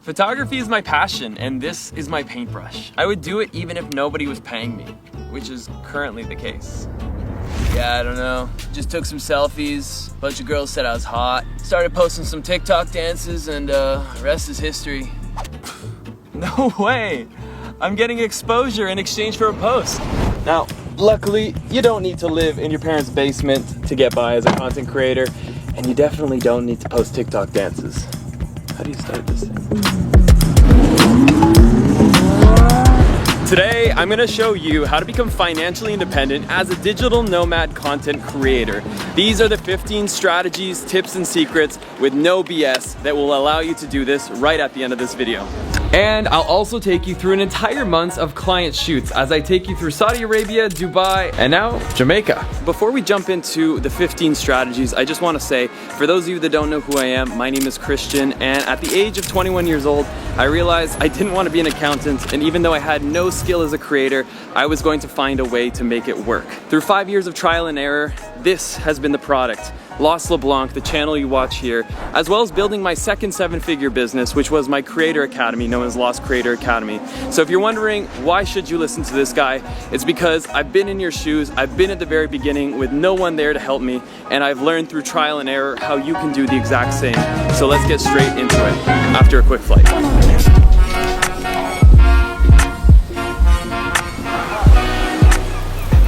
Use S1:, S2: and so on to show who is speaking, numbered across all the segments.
S1: Photography is my passion, and this is my paintbrush. I would do it even if nobody was paying me, which is currently the case. Yeah, I don't know. Just took some selfies. A bunch of girls said I was hot. Started posting some TikTok dances, and rest is history. No way! I'm getting exposure in exchange for a post. Now, luckily, you don't need to live in your parents' basement to get by as a content creator, and you definitely don't need to post TikTok dances. How do you start this thing? Today, I'm gonna show you how to become financially independent as a digital nomad content creator. These are the 15 strategies, tips, and secrets with no BS that will allow you to do this right at the end of this video. And I'll also take you through an entire month of client shoots as I take you through Saudi Arabia, Dubai, and now Jamaica. Before we jump into the 15 strategies, I just want to say, for those of you that don't know who I am, my name is Christian, and at the age of 21 years old, I realized I didn't want to be an accountant, and even though I had no skill as a creator, I was going to find a way to make it work. Through 5 years of trial and error, this has been the product. Lost LeBlanc, the channel you watch here, as well as building my second 7-figure business, which was my Creator Academy, known as Lost Creator Academy. So if you're wondering, why should you listen to this guy? It's because I've been in your shoes, I've been at the very beginning with no one there to help me, and I've learned through trial and error how you can do the exact same. So let's get straight into it, after a quick flight.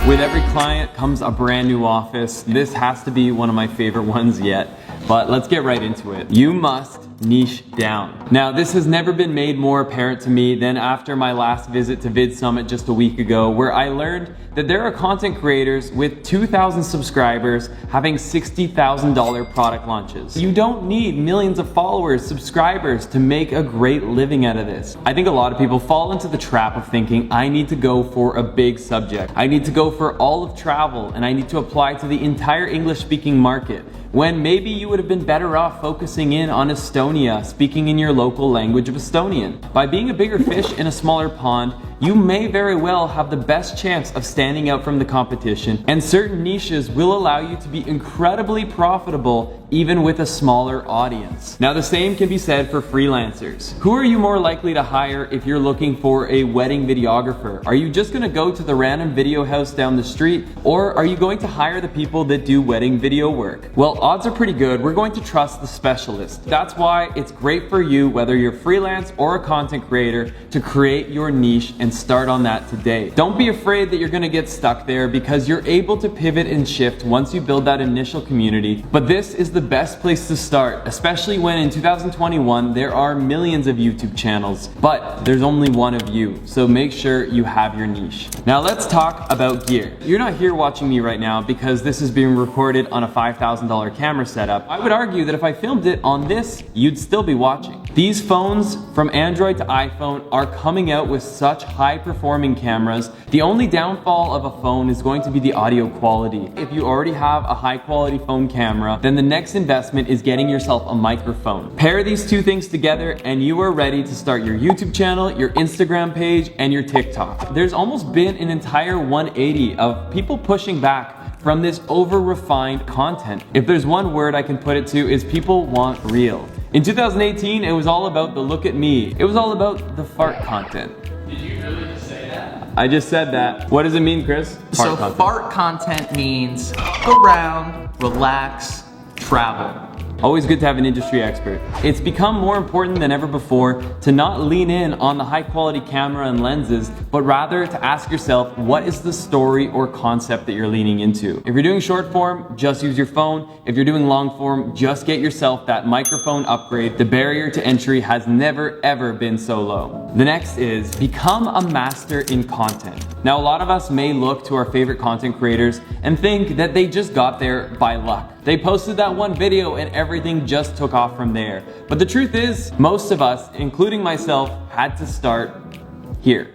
S1: With every client comes a brand new office. This has to be one of my favorite ones yet, but let's get right into it. You must niche down. Now, this has never been made more apparent to me than after my last visit to Vid Summit just a week ago, where I learned that there are content creators with 2,000 subscribers having $60,000 product launches. You don't need millions of followers, subscribers to make a great living out of this. I think a lot of people fall into the trap of thinking, I need to go for a big subject. I need to go for all of travel, and I need to apply to the entire English-speaking market, when maybe you would have been better off focusing in on Estonia, speaking in your local language of Estonian. By being a bigger fish in a smaller pond, you may very well have the best chance of standing out from the competition, and certain niches will allow you to be incredibly profitable even with a smaller audience. Now, the same can be said for freelancers. Who are you more likely to hire if you're looking for a wedding videographer? Are you just gonna go to the random video house down the street, or are you going to hire the people that do wedding video work? Well, odds are pretty good we're going to trust the specialist. That's why it's great for you, whether you're freelance or a content creator, to create your niche and start on that today. Don't be afraid that you're gonna get stuck there, because you're able to pivot and shift once you build that initial community. But this is the best place to start, especially when in 2021 there are millions of YouTube channels, but there's only one of you, so make sure you have your niche. Now let's talk about gear. You're not here watching me right now because this is being recorded on a $5,000 camera setup. I would argue that if I filmed it on this, you'd still be watching. These phones, from Android to iPhone, are coming out with such high-performing cameras. The only downfall of a phone is going to be the audio quality. If you already have a high-quality phone camera, then the next investment is getting yourself a microphone. Pair these two things together and you are ready to start your YouTube channel, your Instagram page, and your TikTok. There's almost been an entire 180 of people pushing back from this over-refined content. If there's one word I can put it to, is people want real. In 2018, it was all about the look at me. It was all about the fart content.
S2: Did you really just say that?
S1: I just said that. What does it mean, Chris?
S2: Fart content means go around, relax, travel.
S1: Always good to have an industry expert. It's become more important than ever before to not lean in on the high quality camera and lenses, but rather to ask yourself, what is the story or concept that you're leaning into? If you're doing short form, just use your phone. If you're doing long form, just get yourself that microphone upgrade. The barrier to entry has never ever been so low. The next is become a master in content. Now, a lot of us may look to our favorite content creators and think that they just got there by luck. They posted that one video and everything just took off from there. But the truth is, most of us, including myself, had to start here.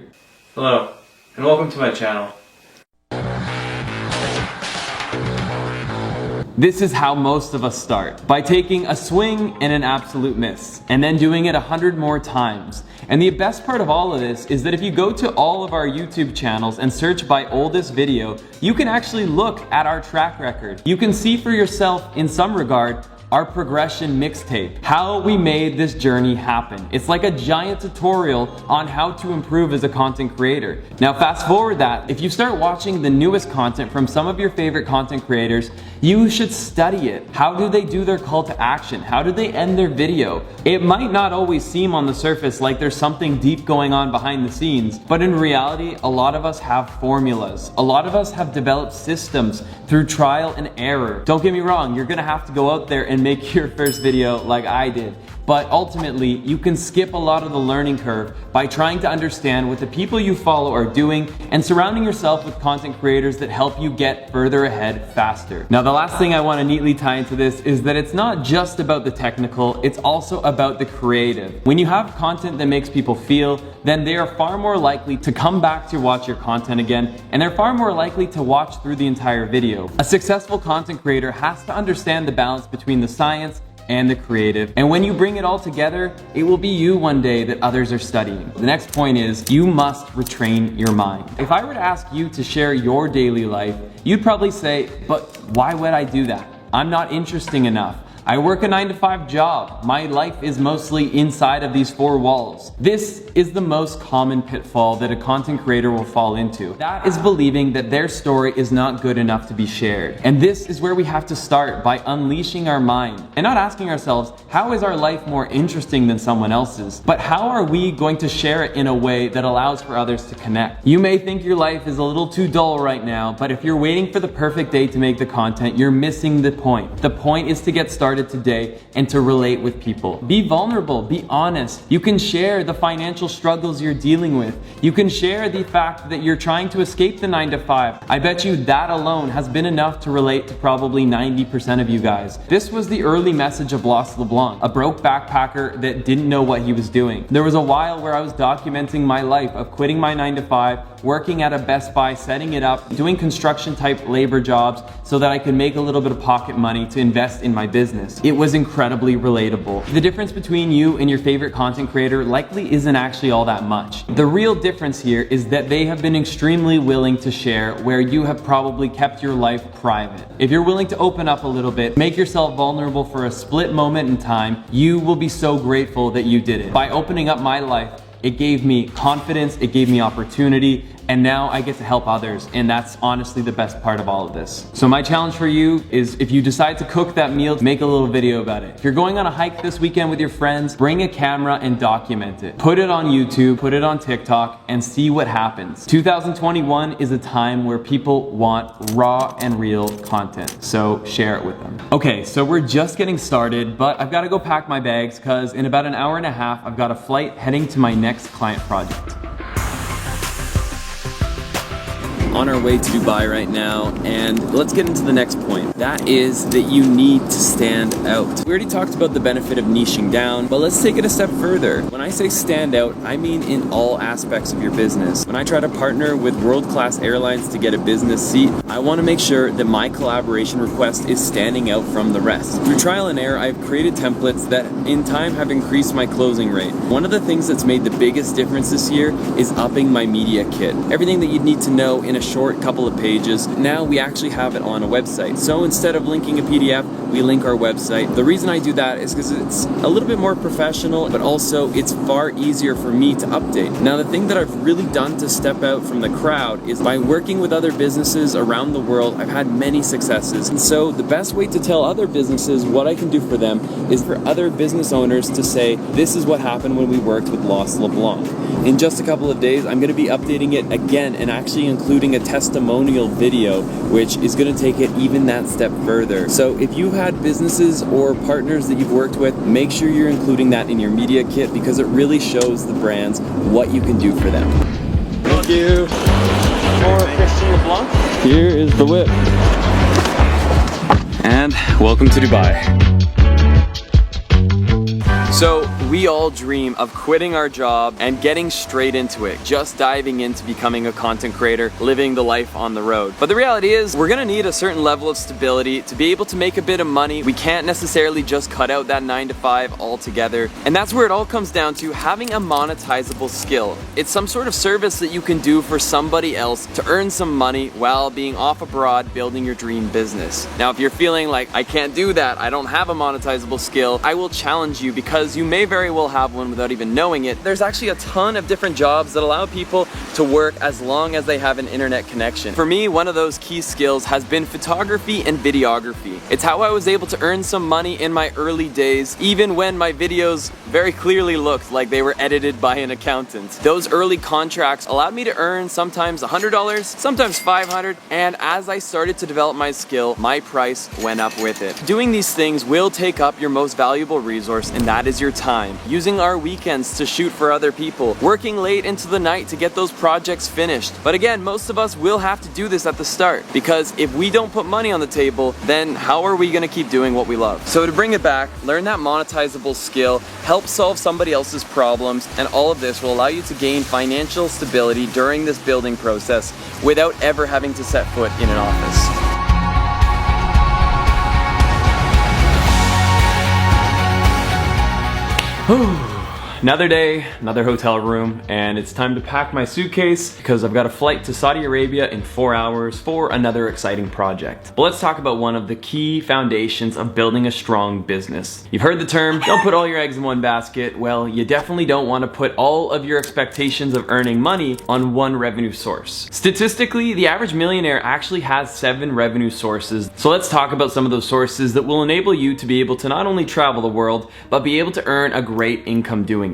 S3: Hello, and welcome to my channel.
S1: This is how most of us start, by taking a swing and an absolute miss, and then doing it 100 more times. And the best part of all of this is that if you go to all of our YouTube channels and search by oldest video, you can actually look at our track record. You can see for yourself, in some regard, our progression mixtape, how we made this journey happen. It's like a giant tutorial on how to improve as a content creator. Now fast forward that, if you start watching the newest content from some of your favorite content creators, you should study it. How do they do their call to action? How do they end their video? It might not always seem on the surface like there's something deep going on behind the scenes, but in reality, a lot of us have formulas. A lot of us have developed systems through trial and error. Don't get me wrong, you're gonna have to go out there and make your first video like I did. But ultimately, you can skip a lot of the learning curve by trying to understand what the people you follow are doing and surrounding yourself with content creators that help you get further ahead faster. Now, the last thing I want to neatly tie into this is that it's not just about the technical, it's also about the creative. When you have content that makes people feel, then they are far more likely to come back to watch your content again, and they're far more likely to watch through the entire video. A successful content creator has to understand the balance between the science and the creative. And when you bring it all together, it will be you one day that others are studying. The next point is you must retrain your mind. If I were to ask you to share your daily life, you'd probably say, but why would I do that? I'm not interesting enough. I work a 9-to-5 job. My life is mostly inside of these 4 walls. This is the most common pitfall that a content creator will fall into. That is believing that their story is not good enough to be shared. And this is where we have to start, by unleashing our mind and not asking ourselves, how is our life more interesting than someone else's? But how are we going to share it in a way that allows for others to connect? You may think your life is a little too dull right now, but if you're waiting for the perfect day to make the content, you're missing the point. The point is to get started today and to relate with people. Be vulnerable, be honest. You can share the financial struggles you're dealing with. You can share the fact that you're trying to escape the 9-to-5. I bet you that alone has been enough to relate to probably 90% of you guys. This was the early message of Lost LeBlanc, a broke backpacker that didn't know what he was doing. There was a while where I was documenting my life of quitting my 9-to-5, working at a Best Buy, setting it up, doing construction type labor jobs so that I could make a little bit of pocket money to invest in my business. It was incredibly relatable. The difference between you and your favorite content creator likely isn't actually all that much. The real difference here is that they have been extremely willing to share where you have probably kept your life private. If you're willing to open up a little bit, make yourself vulnerable for a split moment in time, you will be so grateful that you did it. By opening up my life, it gave me confidence, it gave me opportunity, and now I get to help others, and that's honestly the best part of all of this. So my challenge for you is, if you decide to cook that meal, make a little video about it. If you're going on a hike this weekend with your friends, bring a camera and document it. Put it on YouTube, put it on TikTok, and see what happens. 2021 is a time where people want raw and real content, so share it with them. Okay, so we're just getting started, but I've got to go pack my bags because in about an hour and a half, I've got a flight heading to my next client project. On our way to Dubai right now, and let's get into the next point. That is that you need to stand out. We already talked about the benefit of niching down, but let's take it a step further. When I say stand out, I mean in all aspects of your business. When I try to partner with world-class airlines to get a business seat, I want to make sure that my collaboration request is standing out from the rest. Through trial and error, I've created templates that in time have increased my closing rate. One of the things that's made the biggest difference this year is upping my media kit. Everything that you'd need to know in a short couple of pages, now we actually have it on a website. So instead of linking a PDF, we link our website. The reason I do that is because it's a little bit more professional, but also it's far easier for me to update. Now, the thing that I've really done to step out from the crowd is by working with other businesses around the world, I've had many successes. And so the best way to tell other businesses what I can do for them is for other business owners to say, this is what happened when we worked with Lost LeBlanc. In just a couple of days, I'm going to be updating it again and actually including a testimonial video, which is going to take it even that step further. So if you've had businesses or partners that you've worked with, make sure you're including that in your media kit because it really shows the brands what you can do for them. Thank you. More Christian LeBlanc. Here is the whip. And welcome to Dubai. So we all dream of quitting our job and getting straight into it, just diving into becoming a content creator, living the life on the road. But the reality is, we're gonna need a certain level of stability to be able to make a bit of money. We can't necessarily just cut out that 9 to 5 altogether. And that's where it all comes down to having a monetizable skill. It's some sort of service that you can do for somebody else to earn some money while being off abroad building your dream business. Now, if you're feeling like, I can't do that, I don't have a monetizable skill, I will challenge you, because you may very well have one without even knowing it. There's actually a ton of different jobs that allow people to work as long as they have an internet connection. For me, one of those key skills has been photography and videography. It's how I was able to earn some money in my early days, even when my videos very clearly looked like they were edited by an accountant. Those early contracts allowed me to earn sometimes $100, sometimes $500, and as I started to develop my skill, my price went up with it. Doing these things will take up your most valuable resource, and that is your time. Using our weekends to shoot for other people, working late into the night to get those projects finished. But again, most of us will have to do this at the start, because if we don't put money on the table, then how are we gonna keep doing what we love? So to bring it back, learn that monetizable skill, help solve somebody else's problems, and all of this will allow you to gain financial stability during this building process without ever having to set foot in an office. Another day, another hotel room, and it's time to pack my suitcase because I've got a flight to Saudi Arabia in 4 hours for another exciting project. But let's talk about one of the key foundations of building a strong business. You've heard the term, don't put all your eggs in one basket. Well, you definitely don't want to put all of your expectations of earning money on one revenue source. Statistically, the average millionaire actually has 7 revenue sources. So let's talk about some of those sources that will enable you to be able to not only travel the world, but be able to earn a great income doing it.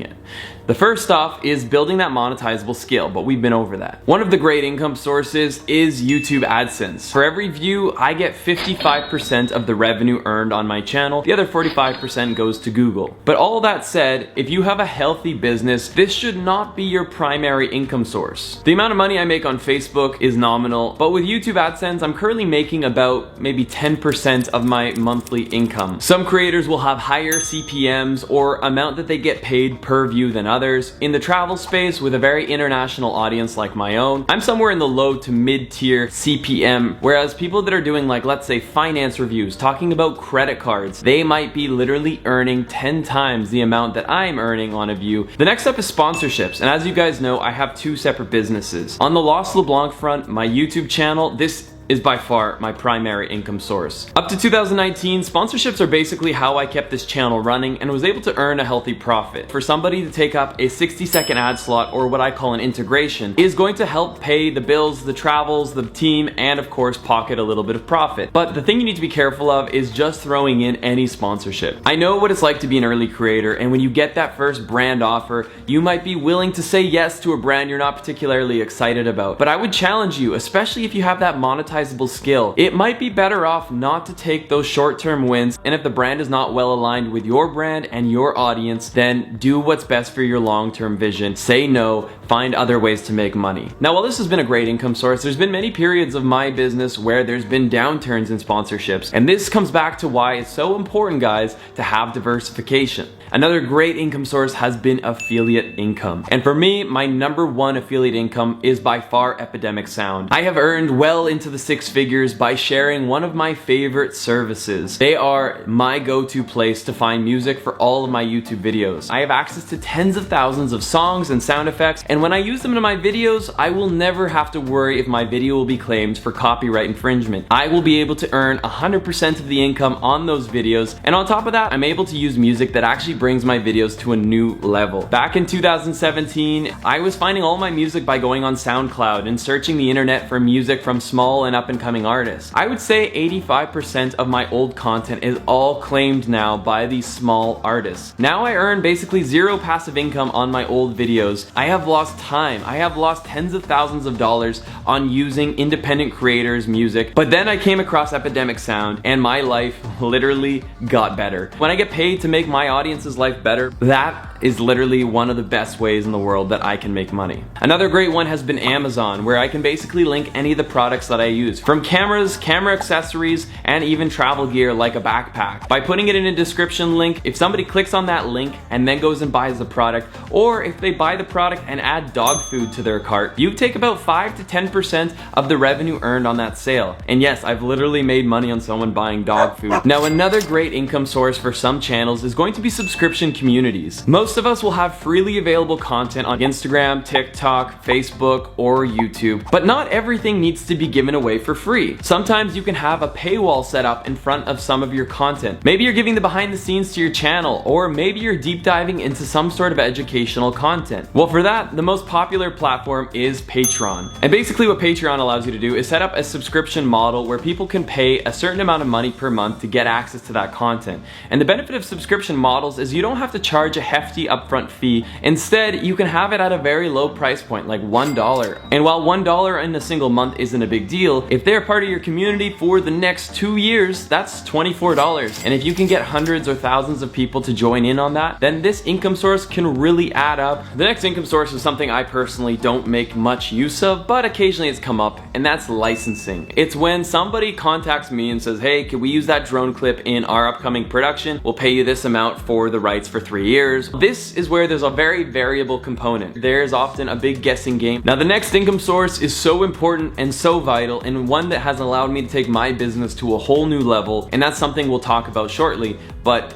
S1: The first off is building that monetizable skill, but we've been over that. One of the great income sources is YouTube AdSense. For every view, I get 55% of the revenue earned on my channel. The other 45% goes to Google. But all that said, if you have a healthy business, this should not be your primary income source. The amount of money I make on Facebook is nominal, but with YouTube AdSense, I'm currently making about maybe 10% of my monthly income. Some creators will have higher CPMs or amount that they get paid per view than others. In the travel space, with a very international audience like my own, I'm somewhere in the low to mid-tier CPM, whereas people that are doing, like, let's say finance reviews, talking about credit cards, they might be literally earning 10 times the amount that I'm earning on a view. The next step is sponsorships, and as you guys know, I have 2 separate businesses. On the Lost LeBlanc front, my YouTube channel, this is by far my primary income source. Up to 2019, sponsorships are basically how I kept this channel running and was able to earn a healthy profit. For somebody to take up a 60-second ad slot, or what I call an integration, is going to help pay the bills, the travels, the team, and of course pocket a little bit of profit. But the thing you need to be careful of is just throwing in any sponsorship. I know what it's like to be an early creator, and when you get that first brand offer, you might be willing to say yes to a brand you're not particularly excited about. But I would challenge you, especially if you have that monetizable skill, it might be better off not to take those short-term wins, and if the brand is not well aligned with your brand and your audience, then do what's best for your long-term vision. Say no, find other ways to make money. Now, while this has been a great income source, there's been many periods of my business where there's been downturns in sponsorships, and this comes back to why it's so important, guys, to have diversification. Another great income source has been affiliate income. And for me, my #1 affiliate income is by far Epidemic Sound. I have earned well into the 6 figures by sharing one of my favorite services. They are my go-to place to find music for all of my YouTube videos. I have access to tens of thousands of songs and sound effects, and when I use them in my videos, I will never have to worry if my video will be claimed for copyright infringement. I will be able to earn 100% of the income on those videos, and on top of that, I'm able to use music that actually brings my videos to a new level. Back in 2017, I was finding all my music by going on SoundCloud and searching the internet for music from small and up-and-coming artists. I would say 85% of my old content is all claimed now by these small artists. Now I earn basically 0 passive income on my old videos. I have lost time. I have lost tens of thousands of dollars on using independent creators' music, but then I came across Epidemic Sound and my life literally got better. When I get paid to make my audience's life better, that is literally one of the best ways in the world that I can make money. Another great one has been Amazon, where I can basically link any of the products that I use, from cameras, camera accessories, and even travel gear like a backpack. By putting it in a description link, if somebody clicks on that link and then goes and buys the product, or if they buy the product and add dog food to their cart, you take about 5 to 10% of the revenue earned on that sale. And yes, I've literally made money on someone buying dog food. Now, another great income source for some channels is going to be subscription communities. Most of us will have freely available content on Instagram, TikTok, Facebook, or YouTube, but not everything needs to be given away for free. Sometimes you can have a paywall set up in front of some of your content. Maybe you're giving the behind the scenes to your channel, or maybe you're deep diving into some sort of educational content. Well, for that, the most popular platform is Patreon. And basically what Patreon allows you to do is set up a subscription model where people can pay a certain amount of money per month to get access to that content. And the benefit of subscription models is you don't have to charge a hefty upfront fee. Instead, you can have it at a very low price point, like $1. And while $1 in a single month isn't a big deal, if they're part of your community for the next 2 years, that's $24. And if you can get hundreds or thousands of people to join in on that, then this income source can really add up. The next income source is something I personally don't make much use of, but occasionally it's come up, and that's licensing. It's when somebody contacts me and says, hey, can we use that drone clip in our upcoming production? We'll pay you this amount for the rights for 3 years. This is where there's a very variable component. There's often a big guessing game. Now, the next income source is so important and so vital, and one that has allowed me to take my business to a whole new level, and that's something we'll talk about shortly, but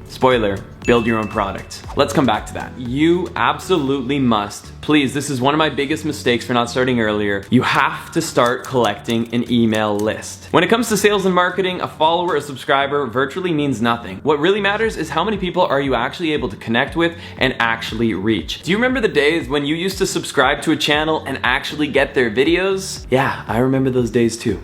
S1: spoiler, build your own product. Let's come back to that. You absolutely must, please, this is one of my biggest mistakes for not starting earlier, you have to start collecting an email list. When it comes to sales and marketing, a follower, a subscriber virtually means nothing. What really matters is how many people are you actually able to connect with and actually reach. Do you remember the days when you used to subscribe to a channel and actually get their videos? Yeah, I remember those days too.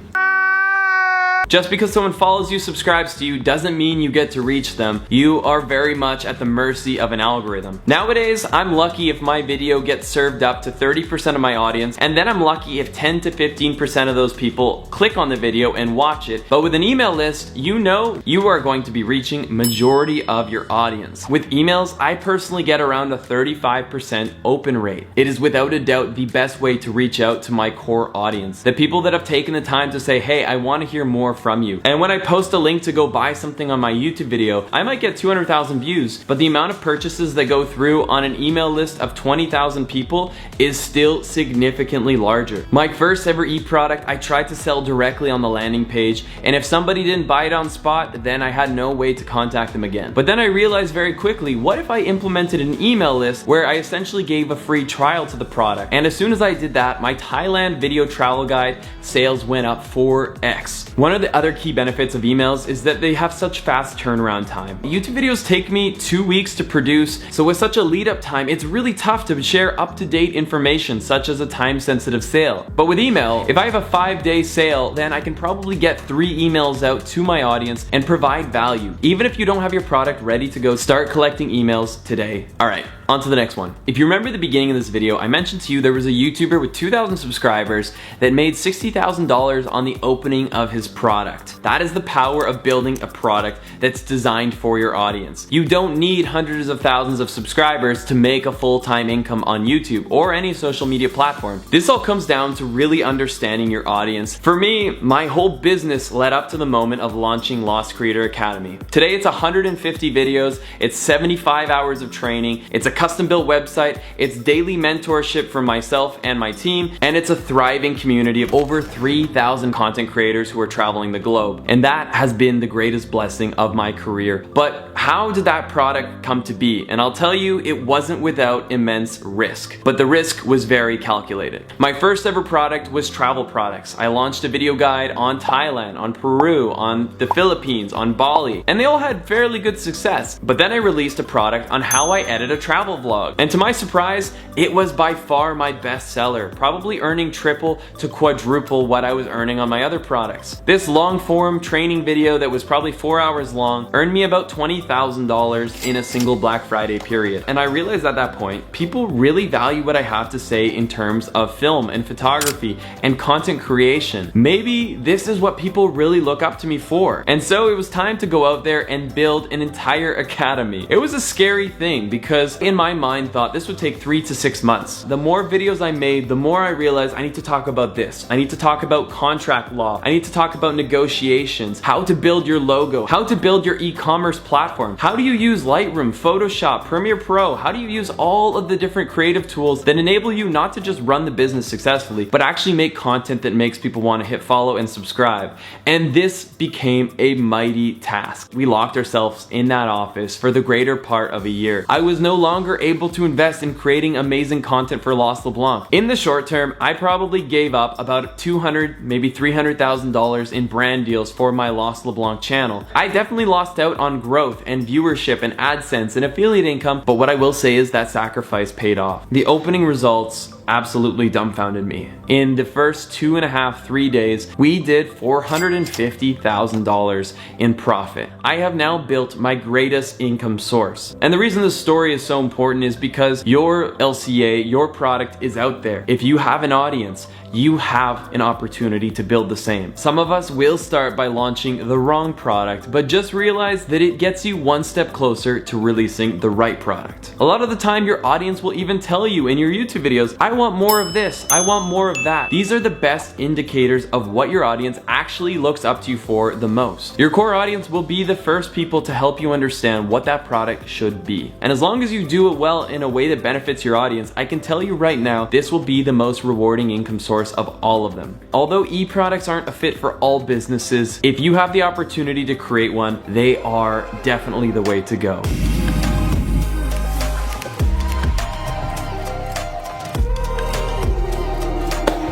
S1: Just because someone follows you, subscribes to you, doesn't mean you get to reach them. You are very much at the mercy of an algorithm. Nowadays, I'm lucky if my video gets served up to 30% of my audience, and then I'm lucky if 10 to 15% of those people click on the video and watch it. But with an email list, you know you are going to be reaching majority of your audience. With emails, I personally get around a 35% open rate. It is without a doubt the best way to reach out to my core audience. The people that have taken the time to say, hey, I want to hear more from you. And when I post a link to go buy something on my YouTube video, I might get 200,000 views, but the amount of purchases that go through on an email list of 20,000 people is still significantly larger. My first ever e-product, I tried to sell directly on the landing page, and if somebody didn't buy it on spot, then I had no way to contact them again. But then I realized very quickly, what if I implemented an email list where I essentially gave a free trial to the product? And as soon as I did that, my Thailand video travel guide sales went up 4x. One of the other key benefits of emails is that they have such fast turnaround time. YouTube videos take me 2 weeks to produce, so with such a lead up time, it's really tough to share up-to-date information such as a time-sensitive sale. But with email, if I have a 5-day sale, then I can probably get 3 emails out to my audience and provide value. Even if you don't have your product ready to go, start collecting emails today. All right, on to the next one. If you remember the beginning of this video, I mentioned to you there was a YouTuber with 2,000 subscribers that made $60,000 on the opening of his product. That is the power of building a product that's designed for your audience. You don't need hundreds of thousands of subscribers to make a full-time income on YouTube or any social media platform. This all comes down to really understanding your audience. For me, my whole business led up to the moment of launching Lost Creator Academy. Today it's 150 videos, it's 75 hours of training, it's a custom-built website, it's daily mentorship from myself and my team, and it's a thriving community of over 3,000 content creators who are traveling the globe. And that has been the greatest blessing of my career. But how did that product come to be? And I'll tell you, it wasn't without immense risk, but the risk was very calculated. My first ever product was travel products. I launched a video guide on Thailand, on Peru, on the Philippines, on Bali, and they all had fairly good success. But then I released a product on how I edit a travel travel vlog. And to my surprise, it was by far my best seller, probably earning triple to quadruple what I was earning on my other products. This long form training video that was probably 4 hours long earned me about $20,000 in a single Black Friday period. And I realized at that point, people really value what I have to say in terms of film and photography and content creation. Maybe this is what people really look up to me for. And so it was time to go out there and build an entire academy. It was a scary thing because in my mind thought this would take 3 to 6 months. The more videos I made, the more I realized I need to talk about this. I need to talk about contract law. I need to talk about negotiations, how to build your logo, how to build your e-commerce platform. How do you use Lightroom, Photoshop, Premiere Pro? How do you use all of the different creative tools that enable you not to just run the business successfully, but actually make content that makes people want to hit follow and subscribe? And this became a mighty task. We locked ourselves in that office for the greater part of a year. I was no longer able to invest in creating amazing content for Lost LeBlanc. In the short term, I probably gave up about $200,000, maybe $300,000 in brand deals for my Lost LeBlanc channel. I definitely lost out on growth and viewership and AdSense and affiliate income, but what I will say is that sacrifice paid off. The opening results absolutely dumbfounded me. In the first 2.5, 3 days, we did $450,000 in profit. I have now built my greatest income source. And the reason this story is so important is because your LCA, your product is out there. If you have an audience, you have an opportunity to build the same. Some of us will start by launching the wrong product, but just realize that it gets you one step closer to releasing the right product. A lot of the time, your audience will even tell you in your YouTube videos, I want more of this, I want more of that. These are the best indicators of what your audience actually looks up to you for the most. Your core audience will be the first people to help you understand what that product should be. And as long as you do it well in a way that benefits your audience, I can tell you right now, this will be the most rewarding income source of all of them. Although e-products aren't a fit for all businesses, if you have the opportunity to create one, they are definitely the way to go.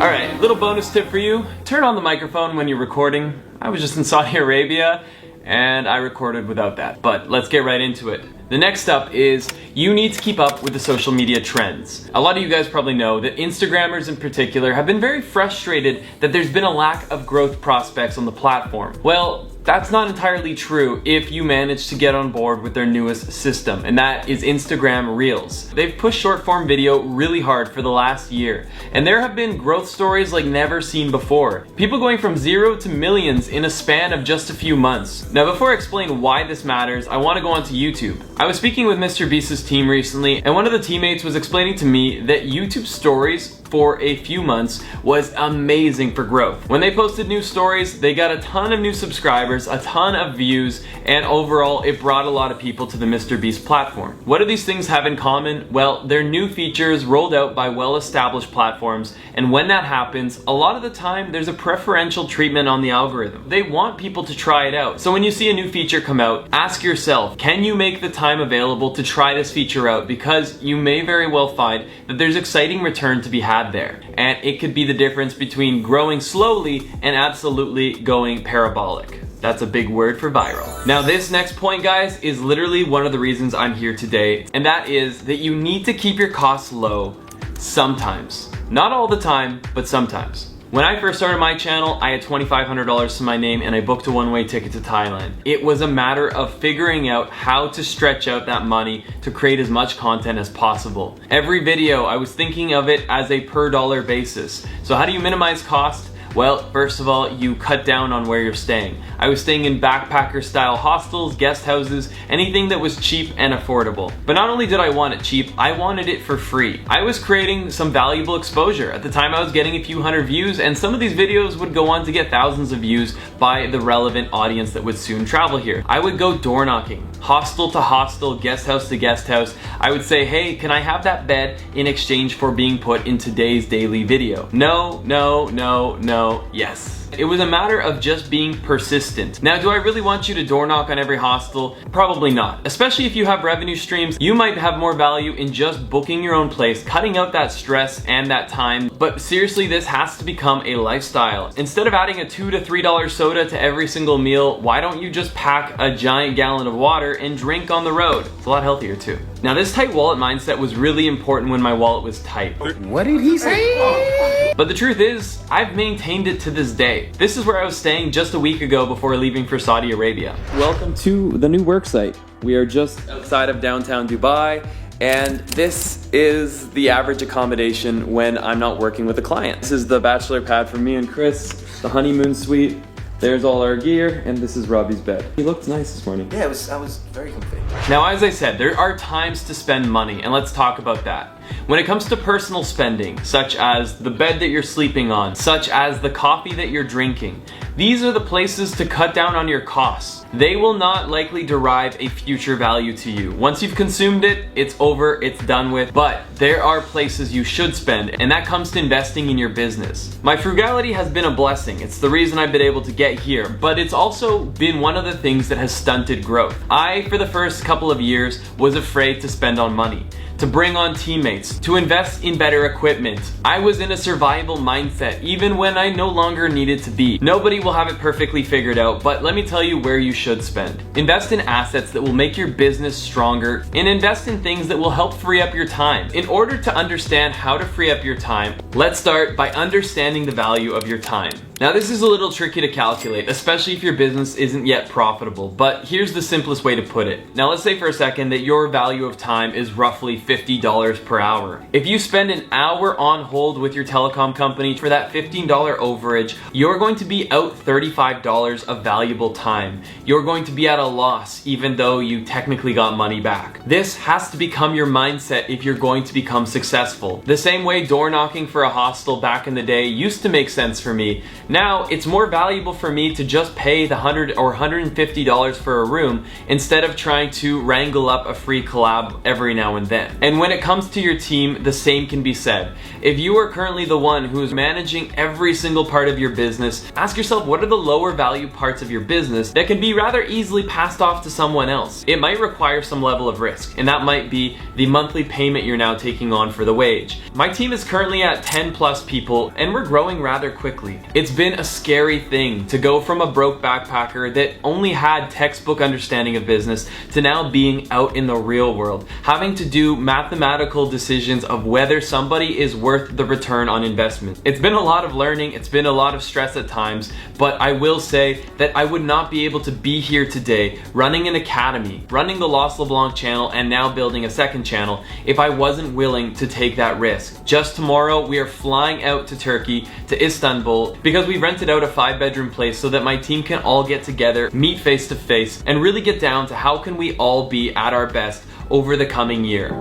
S1: All right, little bonus tip for you. Turn on the microphone when you're recording. I was just in Saudi Arabia and I recorded without that, but let's get right into it. The next up is you need to keep up with the social media trends. A lot of you guys probably know that Instagrammers in particular have been very frustrated that there's been a lack of growth prospects on the platform. Well, that's not entirely true if you manage to get on board with their newest system, and that is Instagram Reels. They've pushed short form video really hard for the last year, and there have been growth stories like never seen before. People going from 0 to millions in a span of just a few months. Now, before I explain why this matters, I want to go onto YouTube. I was speaking with Mr. Beast's team recently, and one of the teammates was explaining to me that YouTube Stories for a few months was amazing for growth. When they posted new stories, they got a ton of new subscribers, a ton of views, and overall it brought a lot of people to the Mr. Beast platform. What do these things have in common? Well, they're new features rolled out by well-established platforms, and when that happens, a lot of the time there's a preferential treatment on the algorithm. They want people to try it out. So when you see a new feature come out, ask yourself, can you make the time available to try this feature out? Because you may very well find that there's exciting return to be had there. And it could be the difference between growing slowly and absolutely going parabolic. That's a big word for viral. Now this next point, guys, is literally one of the reasons I'm here today. And that is that you need to keep your costs low sometimes. Not all the time, but sometimes. When I first started my channel, I had $2,500 to my name and I booked a one-way ticket to Thailand. It was a matter of figuring out how to stretch out that money to create as much content as possible. Every video, I was thinking of it as a per dollar basis. So how do you minimize cost? Well, first of all, you cut down on where you're staying. I was staying in backpacker style hostels, guest houses, anything that was cheap and affordable. But not only did I want it cheap, I wanted it for free. I was creating some valuable exposure. At the time I was getting a few hundred views, and some of these videos would go on to get thousands of views by the relevant audience that would soon travel here. I would go door knocking, hostel to hostel, guest house to guest house. I would say, hey, can I have that bed in exchange for being put in today's daily video? No, no, no, no, yes. It was a matter of just being persistent. Now, do I really want you to door knock on every hostel? Probably not. Especially if you have revenue streams, you might have more value in just booking your own place, cutting out that stress and that time. But seriously, this has to become a lifestyle. Instead of adding a $2 to $3 soda to every single meal, why don't you just pack a giant gallon of water and drink on the road? It's a lot healthier too. Now, this tight wallet mindset was really important when my wallet was tight.
S4: What did he say?
S1: But the truth is, I've maintained it to this day. This is where I was staying just a week ago before leaving for Saudi Arabia. Welcome to the new work site. We are just outside of downtown Dubai, and this is the average accommodation when I'm not working with a client. This is the bachelor pad for me and Chris, the honeymoon suite. There's all our gear, and this is Robbie's bed. He looked nice this morning.
S4: Yeah, I was very comfy.
S1: Now, as I said, there are times to spend money, and let's talk about that. When it comes to personal spending, such as the bed that you're sleeping on, such as the coffee that you're drinking, these are the places to cut down on your costs. They will not likely derive a future value to you. Once you've consumed it, it's over, it's done with. But there are places you should spend, and that comes to investing in your business. My frugality has been a blessing. It's the reason I've been able to get here, but it's also been one of the things that has stunted growth. I, for the first couple of years, was afraid to spend on money, to bring on teammates, to invest in better equipment. I was in a survival mindset, even when I no longer needed to be. Nobody will have it perfectly figured out, but let me tell you where you should spend. Invest in assets that will make your business stronger, and invest in things that will help free up your time. In order to understand how to free up your time, let's start by understanding the value of your time. Now, this is a little tricky to calculate, especially if your business isn't yet profitable, but here's the simplest way to put it. Now, let's say for a second that your value of time is roughly $50 per hour. If you spend an hour on hold with your telecom company for that $15 overage, you're going to be out $35 of valuable time. You're going to be at a loss, even though you technically got money back. This has to become your mindset if you're going to become successful. The same way door knocking for a hostel back in the day used to make sense for me. Now, it's more valuable for me to just pay the $100 or $150 for a room instead of trying to wrangle up a free collab every now and then. And when it comes to your team, the same can be said. If you are currently the one who is managing every single part of your business, ask yourself, what are the lower value parts of your business that can be rather easily passed off to someone else? It might require some level of risk, and that might be the monthly payment you're now taking on for the wage. My team is currently at 10 plus people, and we're growing rather quickly. It's been a scary thing to go from a broke backpacker that only had textbook understanding of business to now being out in the real world, having to do mathematical decisions of whether somebody is worth the return on investment. It's been a lot of learning, it's been a lot of stress at times, but I will say that I would not be able to be here today running an academy, running the Los LeBlanc channel, and now building a second channel if I wasn't willing to take that risk. Just tomorrow, we are flying out to Turkey, to Istanbul, because we rented out a 5-bedroom place so that my team can all get together, meet face to face, and really get down to how can we all be at our best over the coming year.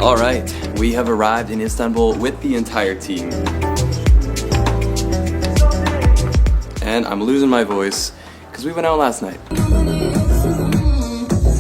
S1: All right, we have arrived in Istanbul with the entire team. And I'm losing my voice because we went out last night.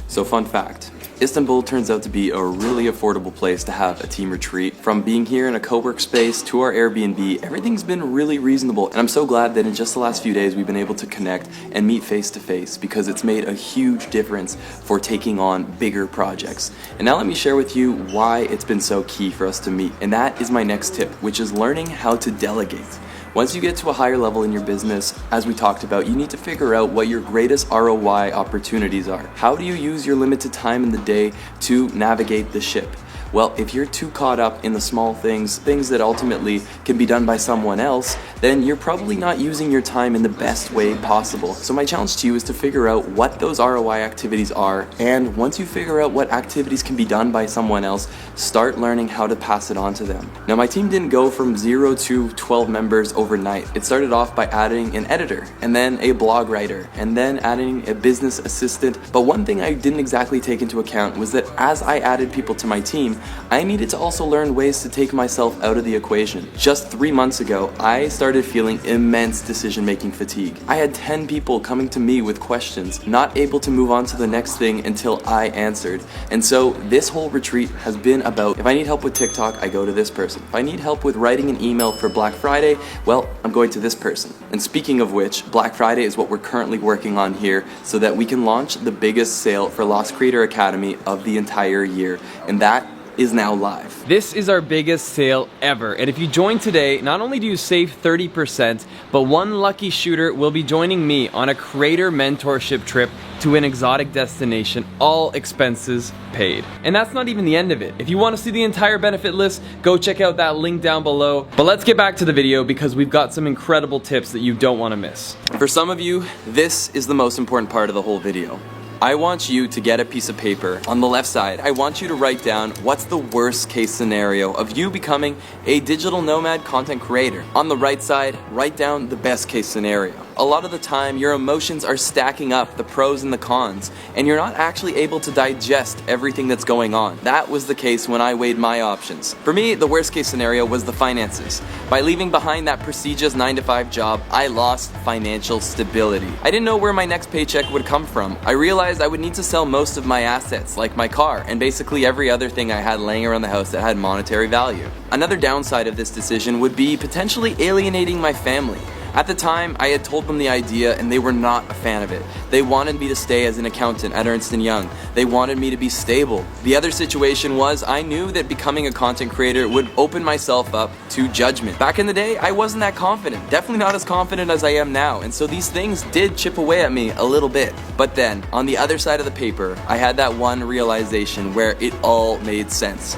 S1: So fun fact, Istanbul turns out to be a really affordable place to have a team retreat. From being here in a co-work space to our Airbnb, everything's been really reasonable. And I'm so glad that in just the last few days we've been able to connect and meet face to face, because it's made a huge difference for taking on bigger projects. And now let me share with you why it's been so key for us to meet. And that is my next tip, which is learning how to delegate. Once you get to a higher level in your business, as we talked about, you need to figure out what your greatest ROI opportunities are. How do you use your limited time in the day to navigate the ship? Well, if you're too caught up in the small things that ultimately can be done by someone else, then you're probably not using your time in the best way possible. So my challenge to you is to figure out what those ROI activities are, and once you figure out what activities can be done by someone else, start learning how to pass it on to them. Now, my team didn't go from 0 to 12 members overnight. It started off by adding an editor, and then a blog writer, and then adding a business assistant. But one thing I didn't exactly take into account was that as I added people to my team,
S4: I needed to also learn ways to take myself out of the equation. Just 3 months ago, I started feeling immense decision-making fatigue. I had 10 people coming to me with questions, not able to move on to the next thing until I answered. And so this whole retreat has been about, if I need help with TikTok, I go to this person. If I need help with writing an email for Black Friday, well, I'm going to this person. And speaking of which, Black Friday is what we're currently working on here so that we can launch the biggest sale for Lost Creator Academy of the entire year. And that is now live.
S1: This is our biggest sale ever, and if you join today, not only do you save 30%, but one lucky shooter will be joining me on a creator mentorship trip to an exotic destination, all expenses paid. And that's not even the end of it. If you want to see the entire benefit list, go check out that link down below. But let's get back to the video because we've got some incredible tips that you don't want to miss.
S4: For some of you, this is the most important part of the whole video. I want you to get a piece of paper. On the left side, I want you to write down what's the worst case scenario of you becoming a digital nomad content creator. On the right side, write down the best case scenario. A lot of the time, your emotions are stacking up the pros and the cons, and you're not actually able to digest everything that's going on. That was the case when I weighed my options. For me, the worst case scenario was the finances. By leaving behind that prestigious 9-to-5 job, I lost financial stability. I didn't know where my next paycheck would come from. I realized I would need to sell most of my assets, like my car, and basically every other thing I had laying around the house that had monetary value. Another downside of this decision would be potentially alienating my family. At the time, I had told them the idea and they were not a fan of it. They wanted me to stay as an accountant at Ernst & Young. They wanted me to be stable. The other situation was I knew that becoming a content creator would open myself up to judgment. Back in the day, I wasn't that confident. Definitely not as confident as I am now. And so these things did chip away at me a little bit. But then, on the other side of the paper, I had that one realization where it all made sense.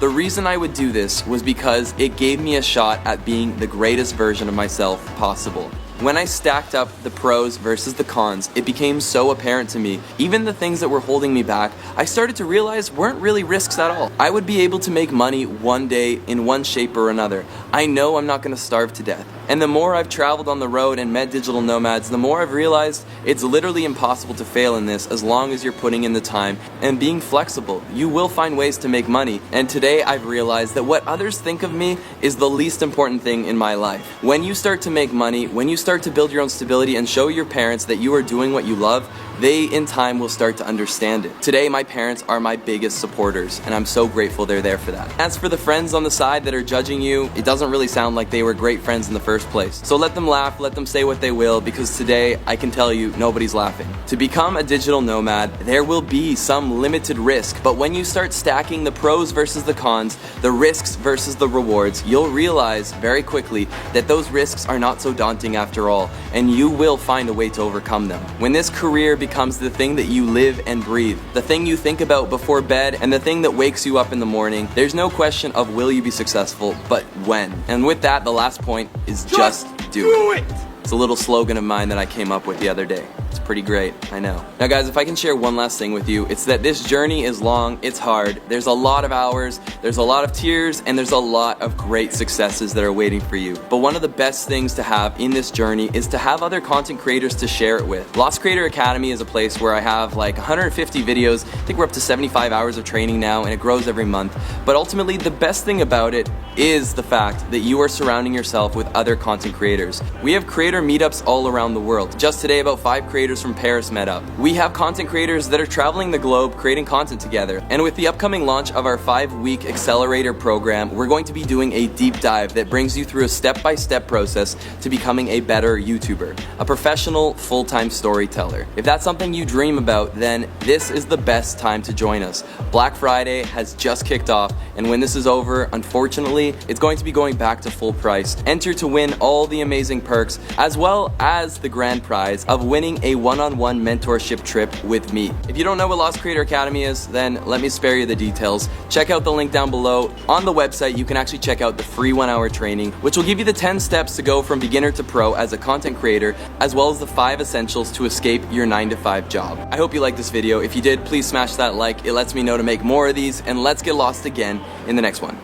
S4: The reason I would do this was because it gave me a shot at being the greatest version of myself possible. When I stacked up the pros versus the cons, it became so apparent to me. Even the things that were holding me back, I started to realize weren't really risks at all. I would be able to make money one day in one shape or another. I know I'm not going to starve to death. And the more I've traveled on the road and met digital nomads, the more I've realized it's literally impossible to fail in this as long as you're putting in the time and being flexible. You will find ways to make money. And today I've realized that what others think of me is the least important thing in my life. When you start to make money, when you start to build your own stability and show your parents that you are doing what you love, they in time will start to understand it. Today, my parents are my biggest supporters, and I'm so grateful they're there for that. As for the friends on the side that are judging you, it doesn't really sound like they were great friends in the first place. So let them laugh, let them say what they will, because today, I can tell you, nobody's laughing. To become a digital nomad, there will be some limited risk, but when you start stacking the pros versus the cons, the risks versus the rewards, you'll realize very quickly that those risks are not so daunting after all, and you will find a way to overcome them. When this career becomes the thing that you live and breathe, the thing you think about before bed, and the thing that wakes you up in the morning, there's no question of will you be successful, but when. And with that, the last point is just do it. It's a little slogan of mine that I came up with the other day. It's pretty great, I know. Now guys, if I can share one last thing with you, it's that this journey is long, it's hard, there's a lot of hours, there's a lot of tears, and there's a lot of great successes that are waiting for you. But one of the best things to have in this journey is to have other content creators to share it with. Lost Creator Academy is a place where I have like 150 videos, I think we're up to 75 hours of training now, and it grows every month. But ultimately, the best thing about it is the fact that you are surrounding yourself with other content creators. We have creator meetups all around the world. Just today, about 5 creators from Paris met up. We have content creators that are traveling the globe creating content together. And with the upcoming launch of our 5-week accelerator program, we're going to be doing a deep dive that brings you through a step-by-step process to becoming a better YouTuber, a professional full-time storyteller. If that's something you dream about, then this is the best time to join us. Black Friday has just kicked off, and when this is over, unfortunately, it's going to be going back to full price. Enter to win all the amazing perks, as well as the grand prize of winning a one-on-one mentorship trip with me. If you don't know what Lost Creator Academy is, then let me spare you the details. Check out the link down below. On the website, you can actually check out the free 1-hour training, which will give you the 10 steps to go from beginner to pro as a content creator, as well as the 5 essentials to escape your 9-to-5 job. I hope you liked this video. If you did, please smash that like. It lets me know to make more of these, and let's get lost again in the next one.